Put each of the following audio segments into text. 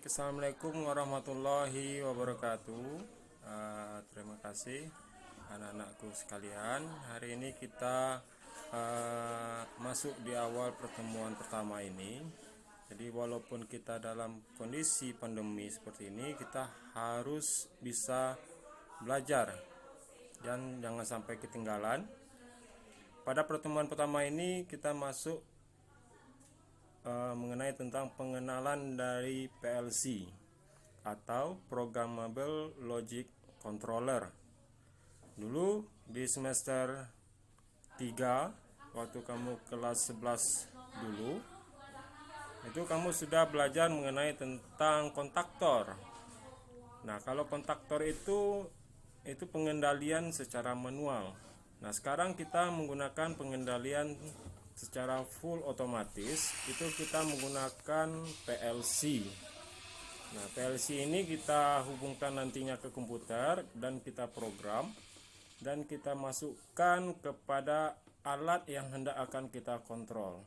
Baik, assalamualaikum warahmatullahi wabarakatuh. Terima kasih anak-anakku sekalian. Hari ini kita masuk di awal pertemuan pertama ini. Jadi walaupun kita dalam kondisi pandemi seperti ini, kita harus bisa belajar dan jangan sampai ketinggalan. Pada pertemuan pertama ini kita masuk mengenai tentang pengenalan dari PLC atau Programmable Logic Controller. Dulu di semester 3 waktu kamu kelas 11 dulu, itu kamu sudah belajar mengenai tentang kontaktor. Nah, kalau kontaktor itu pengendalian secara manual. Nah, sekarang kita menggunakan pengendalian secara full otomatis, itu kita menggunakan PLC. Nah, PLC ini kita hubungkan nantinya ke komputer dan kita program dan kita masukkan kepada alat yang hendak akan kita kontrol.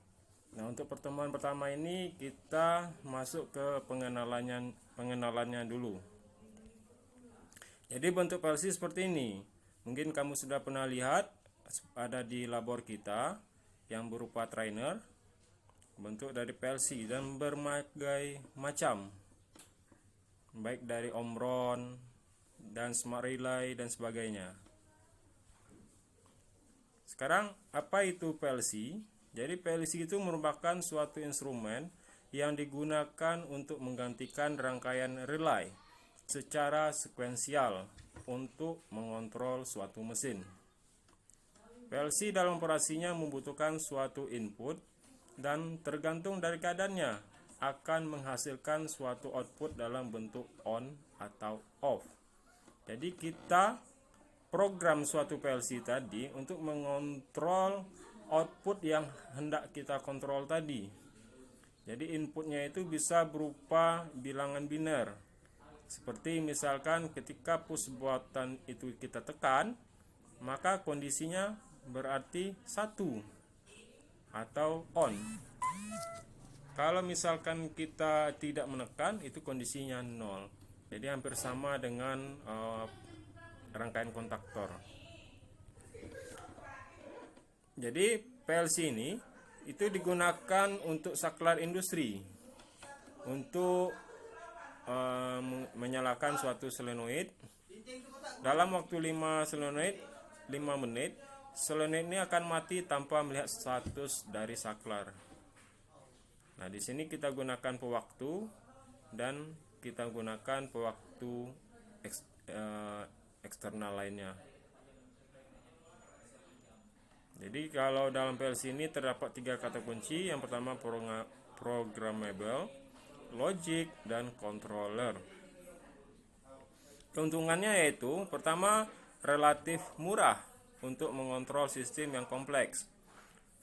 Nah, untuk pertemuan pertama ini kita masuk ke pengenalannya dulu. Jadi bentuk PLC seperti ini. Mungkin kamu sudah pernah lihat ada di labor kita yang berupa trainer, bentuk dari PLC dan berbagai macam, baik dari Omron dan Smart Relay dan sebagainya. Sekarang apa itu PLC? Jadi PLC itu merupakan suatu instrumen yang digunakan untuk menggantikan rangkaian relay secara sekuensial untuk mengontrol suatu mesin. PLC dalam operasinya membutuhkan suatu input dan tergantung dari keadaannya akan menghasilkan suatu output dalam bentuk on atau off. Jadi kita program suatu PLC tadi untuk mengontrol output yang hendak kita kontrol tadi. Jadi inputnya itu bisa berupa bilangan biner. Seperti misalkan ketika push button itu kita tekan, maka kondisinya berarti 1 atau on. Kalau misalkan kita tidak menekan, itu kondisinya 0. Jadi hampir sama dengan rangkaian kontaktor. Jadi PLC ini itu digunakan untuk saklar industri untuk menyalakan suatu solenoid. Dalam waktu 5 menit solenoid ini akan mati tanpa melihat status dari saklar. Nah, di sini kita gunakan pewaktu dan kita gunakan pewaktu eksternal lainnya. Jadi kalau dalam PLC ini terdapat 3 kata kunci. Yang pertama programmable, logic, dan controller. Keuntungannya yaitu pertama, relatif murah untuk mengontrol sistem yang kompleks,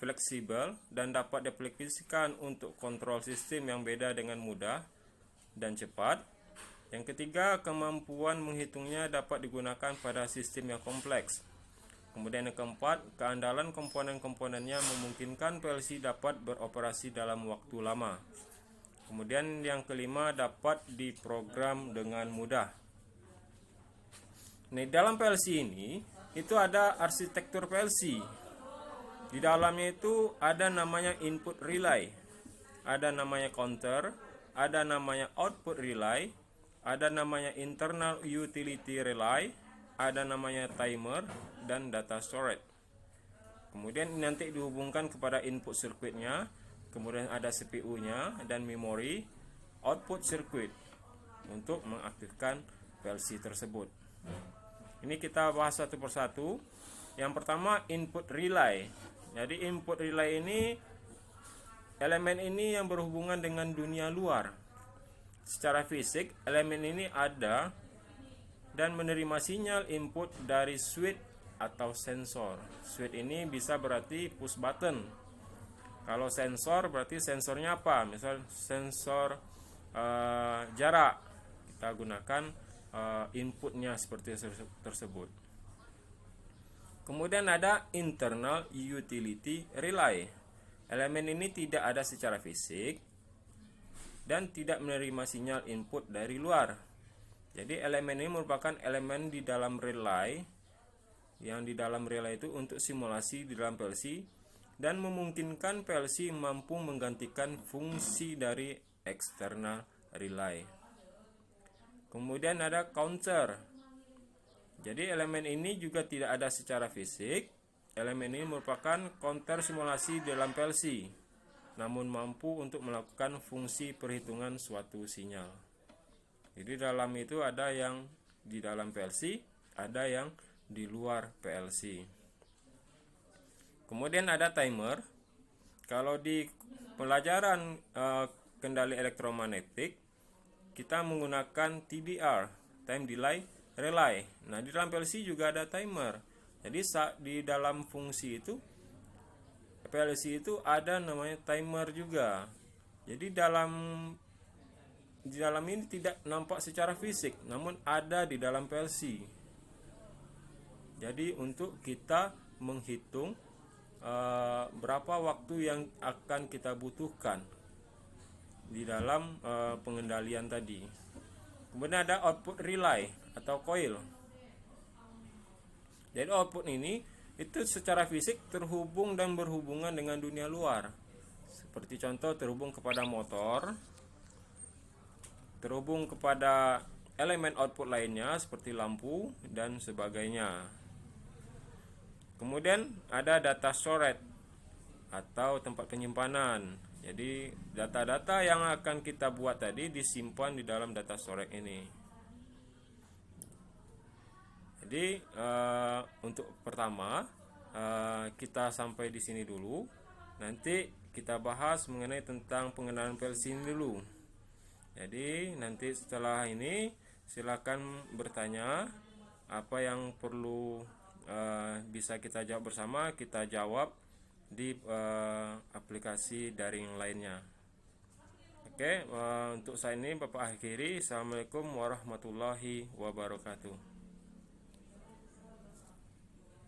fleksibel, dan dapat diaplikasikan untuk kontrol sistem yang beda dengan mudah dan cepat. Yang ketiga, kemampuan menghitungnya dapat digunakan pada sistem yang kompleks. Kemudian yang keempat, keandalan komponen-komponennya memungkinkan PLC dapat beroperasi dalam waktu lama. Kemudian yang kelima, dapat diprogram dengan mudah. Nah, dalam PLC ini itu ada arsitektur PLC. Di dalamnya itu ada namanya input relay, ada namanya counter, ada namanya output relay, ada namanya internal utility relay, ada namanya timer, dan data storage. Kemudian nanti dihubungkan kepada input circuitnya, kemudian ada CPU-nya dan memori, output circuit untuk mengaktifkan PLC tersebut. Ini kita bahas satu persatu. Yang pertama, input relay. Jadi input relay ini elemen ini yang berhubungan dengan dunia luar. Secara fisik, elemen ini ada dan menerima sinyal input dari switch atau sensor. Switch ini bisa berarti push button. Kalau sensor berarti sensornya apa? Misal sensor jarak, kita gunakan inputnya seperti tersebut. Kemudian ada internal utility relay. Elemen ini tidak ada secara fisik, dan tidak menerima sinyal input dari luar. Jadi elemen ini merupakan elemen di dalam relay, yang di dalam relay itu untuk simulasi di dalam PLC dan memungkinkan PLC mampu menggantikan fungsi dari eksternal relay. Kemudian ada counter. Jadi elemen ini juga tidak ada secara fisik. Elemen ini merupakan counter simulasi dalam PLC, namun mampu untuk melakukan fungsi perhitungan suatu sinyal. Jadi dalam itu ada yang di dalam PLC, ada yang di luar PLC. Kemudian ada timer. Kalau di pelajaran kendali elektromagnetik, kita menggunakan TDR, time delay relay. Nah, di dalam PLC juga ada timer. Jadi di dalam fungsi itu PLC itu ada namanya timer juga. Jadi di dalam ini tidak nampak secara fisik, namun ada di dalam PLC. Jadi untuk kita menghitung berapa waktu yang akan kita butuhkan di dalam pengendalian tadi. Kemudian ada output relay atau coil. Jadi output ini itu secara fisik terhubung dan berhubungan dengan dunia luar. Seperti contoh terhubung kepada motor, terhubung kepada elemen output lainnya seperti lampu dan sebagainya. Kemudian ada data storage atau tempat penyimpanan. Jadi data-data yang akan kita buat tadi disimpan di dalam data storage ini. Jadi untuk pertama kita sampai di sini dulu. Nanti kita bahas mengenai tentang pengenalan PLC ini dulu. Jadi nanti setelah ini silakan bertanya apa yang perlu bisa kita jawab bersama, kita jawab di aplikasi daring lainnya. Oke, untuk saat ini Bapak akhiri. Assalamualaikum warahmatullahi wabarakatuh.